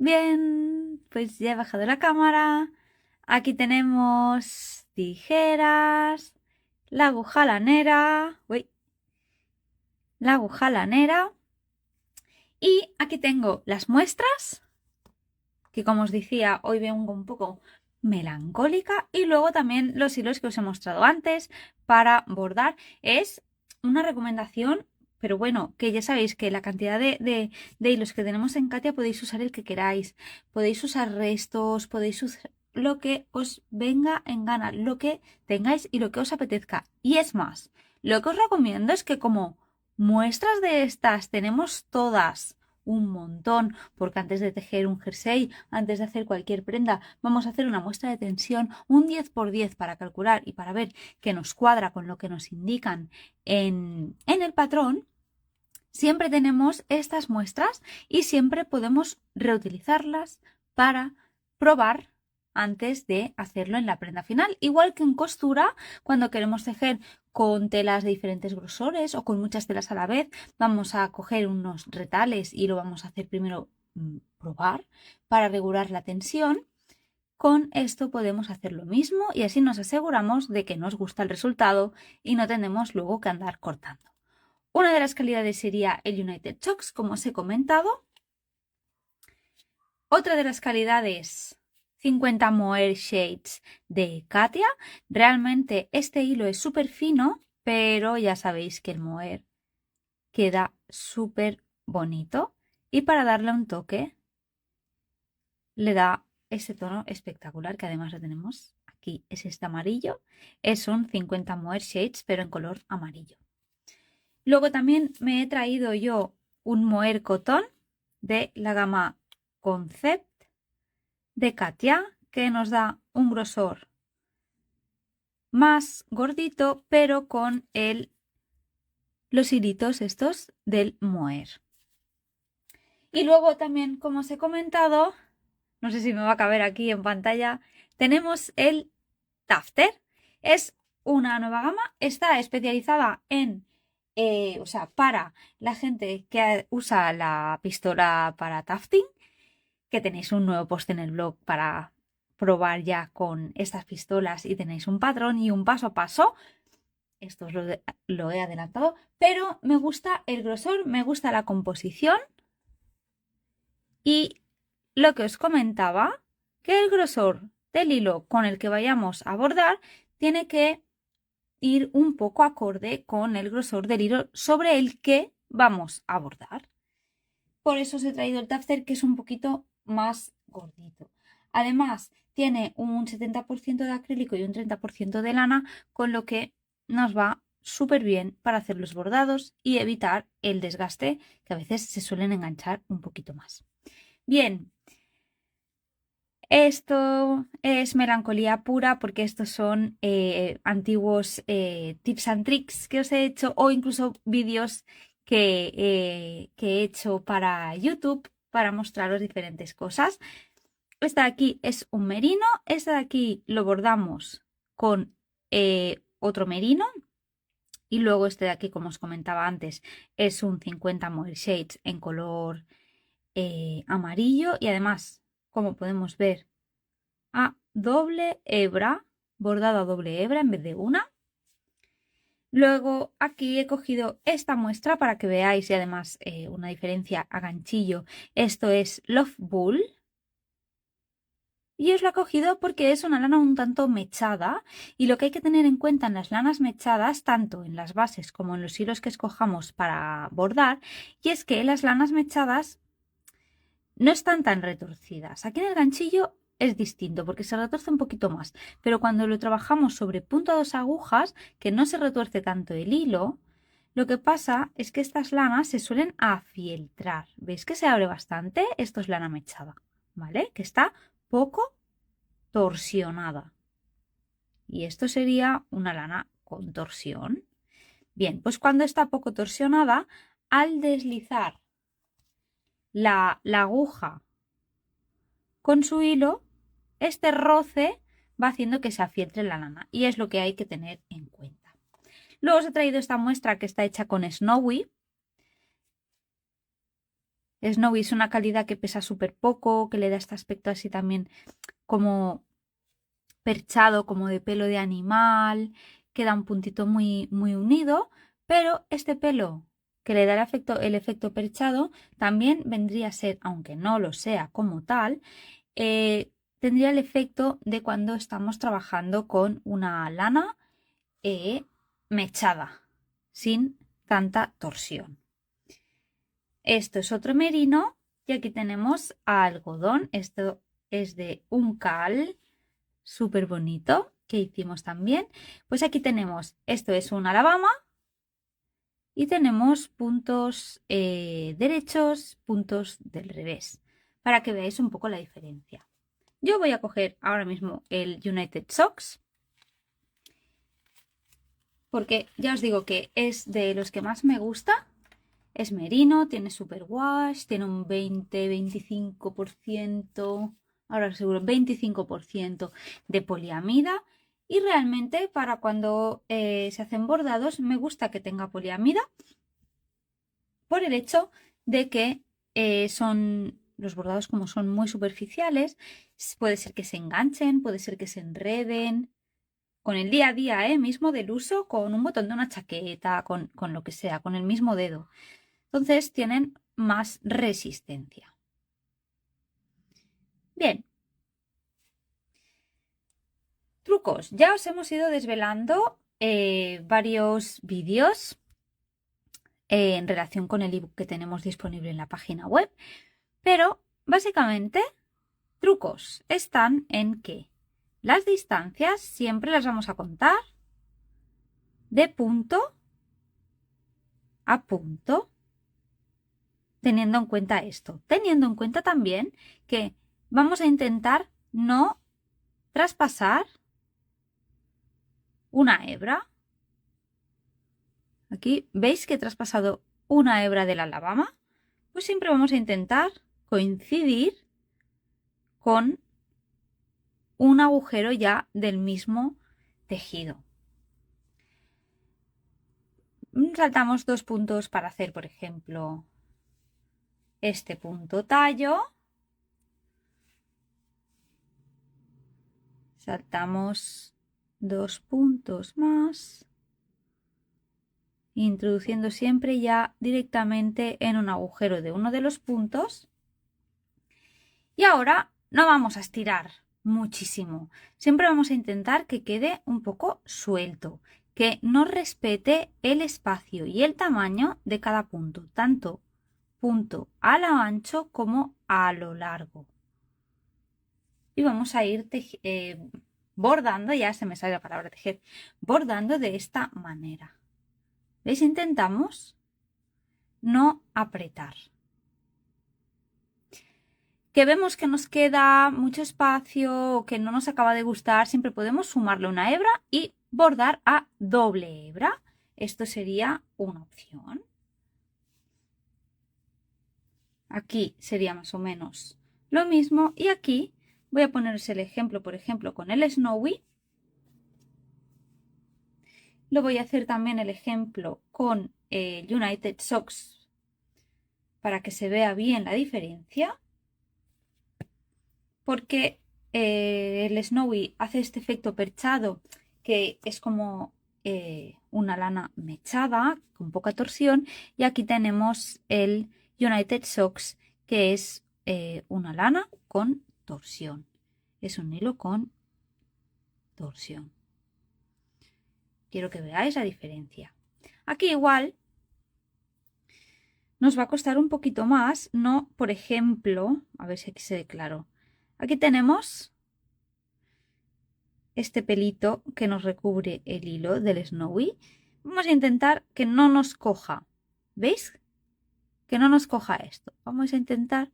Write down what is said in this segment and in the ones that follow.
Bien, pues ya he bajado la cámara. Aquí tenemos tijeras, la aguja lanera, la aguja lanera. Y aquí tengo las muestras, que como os decía, hoy vengo un poco melancólica. Y luego también los hilos que os he mostrado antes para bordar. Es una recomendación, pero bueno, que ya sabéis que la cantidad de hilos que tenemos en Katia podéis usar el que queráis. Podéis usar restos, podéis usar lo que os venga en gana, lo que tengáis y lo que os apetezca. Y es más, lo que os recomiendo es que como muestras de estas tenemos todas un montón, porque antes de tejer un jersey, antes de hacer cualquier prenda, vamos a hacer una muestra de tensión, un 10×10 para calcular y para ver que nos cuadra con lo que nos indican en el patrón. Siempre tenemos estas muestras y siempre podemos reutilizarlas para probar antes de hacerlo en la prenda final. Igual que en costura, cuando queremos tejer con telas de diferentes grosores o con muchas telas a la vez, vamos a coger unos retales y lo vamos a hacer primero probar para regular la tensión. Con esto podemos hacer lo mismo y así nos aseguramos de que nos gusta el resultado y no tenemos luego que andar cortando. Una de las calidades sería el United Chocs, como os he comentado. Otra de las calidades, 50 Mohair Shades de Katia. Realmente este hilo es súper fino, pero ya sabéis que el mohair queda súper bonito. Y para darle un toque, le da ese tono espectacular que además lo tenemos aquí. Es este amarillo. Es un 50 Mohair Shades, pero en color amarillo. Luego también me he traído yo un mohair cotón de la gama Concept de Katia, que nos da un grosor más gordito, pero con los hilitos estos del mohair. Y luego también, como os he comentado, no sé si me va a caber aquí en pantalla, tenemos el Tafter. Es una nueva gama, está especializada para la gente que usa la pistola para tafting, que tenéis un nuevo post en el blog para probar ya con estas pistolas y tenéis un patrón y un paso a paso. Esto lo he adelantado, pero me gusta el grosor, me gusta la composición y lo que os comentaba, que el grosor del hilo con el que vayamos a bordar tiene que ir un poco acorde con el grosor del hilo sobre el que vamos a bordar. Por eso os he traído el Tafter, que es un poquito más gordito. Además, tiene un 70% de acrílico y un 30% de lana, con lo que nos va súper bien para hacer los bordados y evitar el desgaste, que a veces se suelen enganchar un poquito más. Bien, esto es melancolía pura porque estos son antiguos tips and tricks que os he hecho o incluso vídeos que he hecho para YouTube para mostraros diferentes cosas. Esta de aquí es un merino, esta de aquí lo bordamos con otro merino y luego este de aquí, como os comentaba antes, es un 50 Mohair Shades en color amarillo y además, como podemos ver, a doble hebra, bordado a doble hebra en vez de una. Luego aquí he cogido esta muestra para que veáis y además una diferencia a ganchillo. Esto es Love Bull. Y os lo he cogido porque es una lana un tanto mechada y lo que hay que tener en cuenta en las lanas mechadas, tanto en las bases como en los hilos que escojamos para bordar, y es que las lanas mechadas no están tan retorcidas. Aquí en el ganchillo es distinto porque se retuerce un poquito más, pero cuando lo trabajamos sobre punto a 2 agujas, que no se retuerce tanto el hilo, lo que pasa es que estas lanas se suelen afieltrar. ¿Veis que se abre bastante? Esto es lana mechada, ¿vale? Que está poco torsionada. Y esto sería una lana con torsión. Bien, pues cuando está poco torsionada, al deslizar la aguja con su hilo, este roce va haciendo que se afieltre la lana y es lo que hay que tener en cuenta. Luego os he traído esta muestra que está hecha con Snowy. Snowy es una calidad que pesa súper poco, que le da este aspecto así también como perchado, como de pelo de animal, queda un puntito muy, muy unido, pero este pelo que le da el efecto perchado también vendría a ser, aunque no lo sea como tal, tendría el efecto de cuando estamos trabajando con una lana mechada, sin tanta torsión. Esto es otro merino y aquí tenemos algodón. Esto es de un cal súper bonito que hicimos también. Pues aquí tenemos, esto es un Alabama y tenemos puntos derechos, puntos del revés, para que veáis un poco la diferencia. Yo voy a coger ahora mismo el United Socks, porque ya os digo que es de los que más me gusta. Es merino, tiene superwash, tiene un 20-25%, ahora seguro 25% de poliamida. Y realmente para cuando se hacen bordados me gusta que tenga poliamida por el hecho de que son los bordados como son muy superficiales, puede ser que se enganchen, puede ser que se enreden. Con el día a día mismo del uso, con un botón de una chaqueta, con lo que sea, con el mismo dedo. Entonces tienen más resistencia. Bien. Trucos. Ya os hemos ido desvelando varios vídeos en relación con el ebook que tenemos disponible en la página web. Pero básicamente, trucos están en que las distancias siempre las vamos a contar de punto a punto, teniendo en cuenta esto. Teniendo en cuenta también que vamos a intentar no traspasar una hebra. Aquí veis que he traspasado una hebra del Alabama. Pues siempre vamos a intentar coincidir con un agujero ya del mismo tejido. Saltamos 2 puntos para hacer, por ejemplo, este punto tallo. Saltamos 2 puntos más, introduciendo siempre ya directamente en un agujero de uno de los puntos. Y ahora no vamos a estirar muchísimo. Siempre vamos a intentar que quede un poco suelto, que nos respete el espacio y el tamaño de cada punto, tanto punto a lo ancho como a lo largo. Y vamos a ir bordando, ya se me sale la palabra tejer, bordando de esta manera. ¿Veis? Intentamos no apretar. Que vemos que nos queda mucho espacio o que no nos acaba de gustar, siempre podemos sumarle una hebra y bordar a doble hebra. Esto sería una opción. Aquí sería más o menos lo mismo y aquí voy a poneros el ejemplo, por ejemplo, con el Snowy. Lo voy a hacer también el ejemplo con el United Socks para que se vea bien la diferencia. Porque el Snowy hace este efecto perchado que es como una lana mechada con poca torsión, y aquí tenemos el United Socks que es una lana con torsión, es un hilo con torsión. Quiero que veáis la diferencia. Aquí igual nos va a costar un poquito más, no, por ejemplo, a ver si aquí se ve claro. Aquí tenemos este pelito que nos recubre el hilo del Snowy. Vamos a intentar que no nos coja. ¿Veis? Que no nos coja esto. Vamos a intentar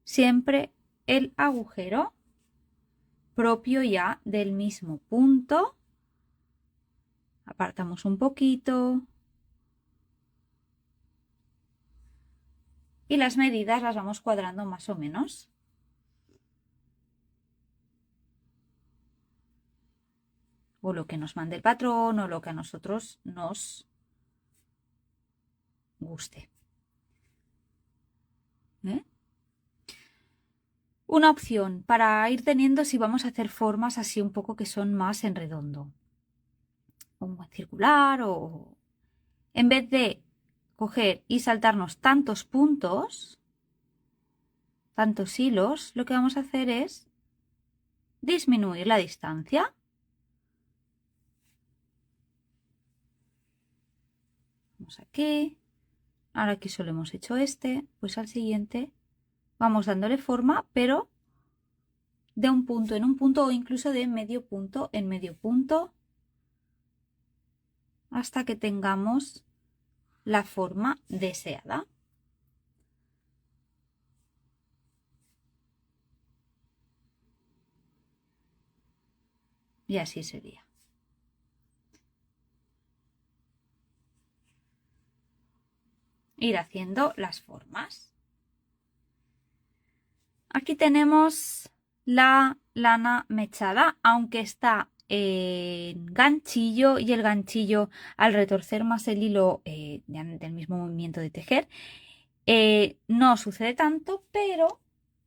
siempre el agujero propio ya del mismo punto. Apartamos un poquito. Y las medidas las vamos cuadrando más o menos. O lo que nos mande el patrón o lo que a nosotros nos guste. ¿eh? Una opción para ir teniendo si vamos a hacer formas así un poco que son más en redondo. O en circular o... En vez de coger y saltarnos tantos puntos, tantos hilos, lo que vamos a hacer es disminuir la distancia. Vamos aquí. Ahora aquí solo hemos hecho este, pues al siguiente vamos dándole forma, pero de un punto en un punto o incluso de medio punto en medio punto hasta que tengamos la forma deseada. Y así sería. Ir haciendo las formas. Aquí tenemos la lana mechada, aunque está en ganchillo y el ganchillo al retorcer más el hilo del mismo movimiento de tejer no sucede tanto, pero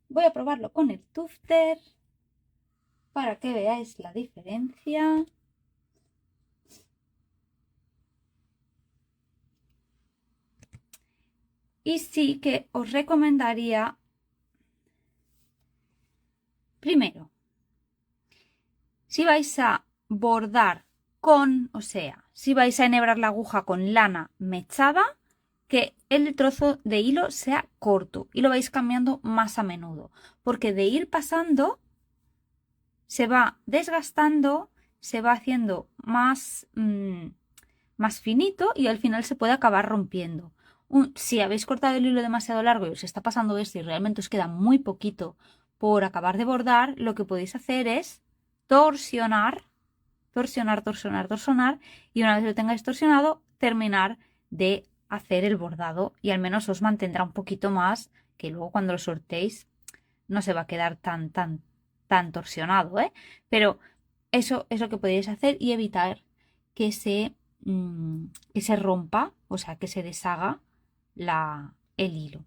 voy a probarlo con el tufter para que veáis la diferencia. Y sí que os recomendaría, primero, si vais a bordar con, o sea, si vais a enhebrar la aguja con lana mechada, que el trozo de hilo sea corto y lo vais cambiando más a menudo, porque de ir pasando se va desgastando, se va haciendo más, más finito y al final se puede acabar rompiendo. Si habéis cortado el hilo demasiado largo y os está pasando esto y realmente os queda muy poquito por acabar de bordar, lo que podéis hacer es torsionar, torsionar, torsionar, torsionar y una vez lo tengáis torsionado, terminar de hacer el bordado y al menos os mantendrá un poquito más, que luego cuando lo sorteéis no se va a quedar tan torsionado, ¿eh? Pero eso es lo que podéis hacer y evitar que se rompa, o sea, que se deshaga el hilo.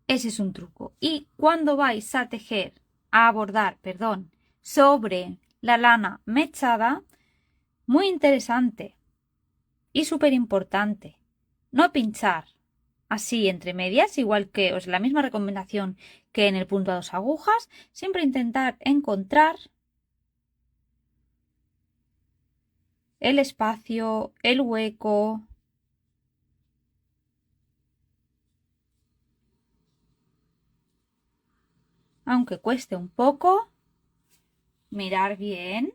Ese es un truco. Y cuando vais a tejer, a bordar, perdón, sobre la lana mechada, muy interesante y súper importante, no pinchar así entre medias, igual que la misma recomendación que en el punto a 2 agujas, siempre intentar encontrar el espacio, el hueco. Aunque cueste un poco, mirar bien.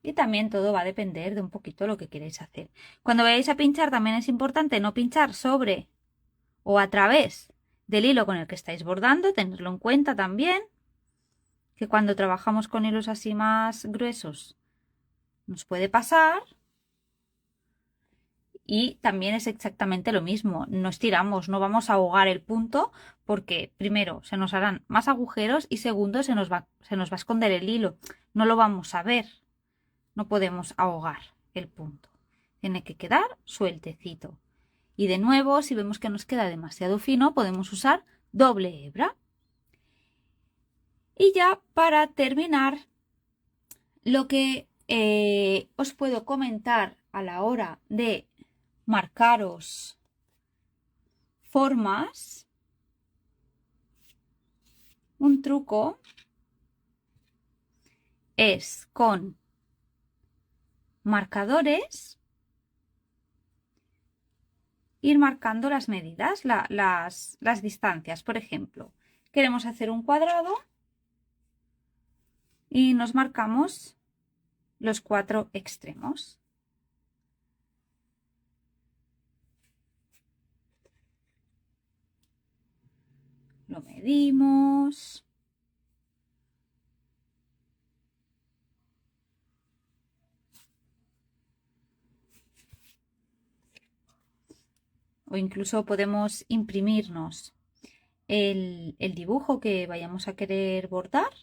Y también todo va a depender de un poquito lo que queréis hacer. Cuando vayáis a pinchar también es importante no pinchar sobre o a través del hilo con el que estáis bordando, tenerlo en cuenta también, que cuando trabajamos con hilos así más gruesos nos puede pasar. Y también es exactamente lo mismo, no estiramos, no vamos a ahogar el punto porque primero se nos harán más agujeros y segundo se nos va a esconder el hilo, no lo vamos a ver, no podemos ahogar el punto, tiene que quedar sueltecito. Y de nuevo, si vemos que nos queda demasiado fino, podemos usar doble hebra. Y ya para terminar, lo que os puedo comentar a la hora de marcaros formas, un truco es con marcadores ir marcando las medidas, las distancias. Por ejemplo, queremos hacer un cuadrado y nos marcamos los 4 extremos. Lo medimos. O incluso podemos imprimirnos el dibujo que vayamos a querer bordar.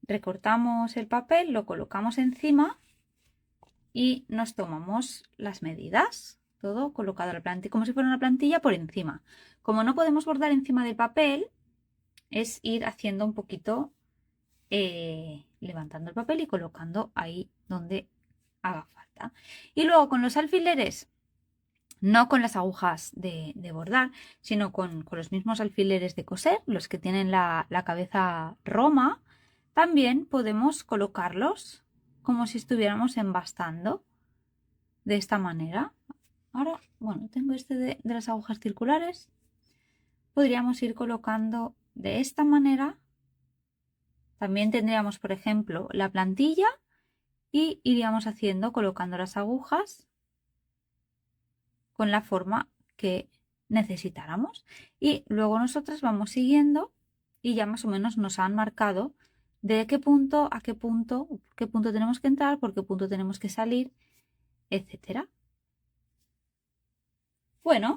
Recortamos el papel, lo colocamos encima y nos tomamos las medidas, todo colocado en la plantilla, como si fuera una plantilla por encima. Como no podemos bordar encima del papel, es ir haciendo un poquito, levantando el papel y colocando ahí donde haga falta. Y luego con los alfileres, no con las agujas de bordar, sino con los mismos alfileres de coser, los que tienen la cabeza roma, también podemos colocarlos como si estuviéramos embastando de esta manera. Ahora, bueno, tengo este de las agujas circulares. Podríamos ir colocando de esta manera. También tendríamos, por ejemplo, la plantilla y iríamos haciendo, colocando las agujas con la forma que necesitáramos. Y luego nosotras vamos siguiendo y ya más o menos nos han marcado de qué punto a qué punto tenemos que entrar, por qué punto tenemos que salir, etcétera. Bueno,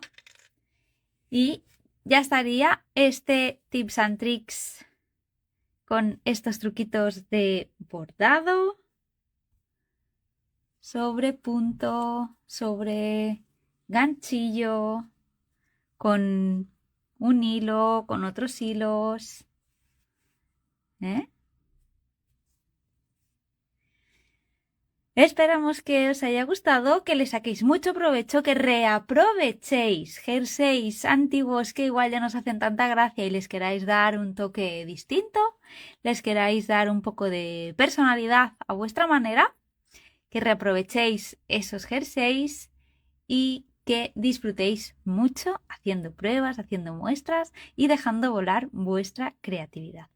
y ya estaría este tips and tricks con estos truquitos de bordado sobre punto, sobre ganchillo, con un hilo, con otros hilos. Esperamos que os haya gustado, que le saquéis mucho provecho, que reaprovechéis jerseys antiguos que igual ya nos hacen tanta gracia y les queráis dar un toque distinto, les queráis dar un poco de personalidad a vuestra manera, que reaprovechéis esos jerseys y que disfrutéis mucho haciendo pruebas, haciendo muestras y dejando volar vuestra creatividad.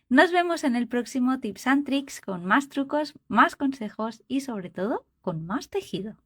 Nos vemos en el próximo Tips and Tricks con más trucos, más consejos y sobre todo con más tejido.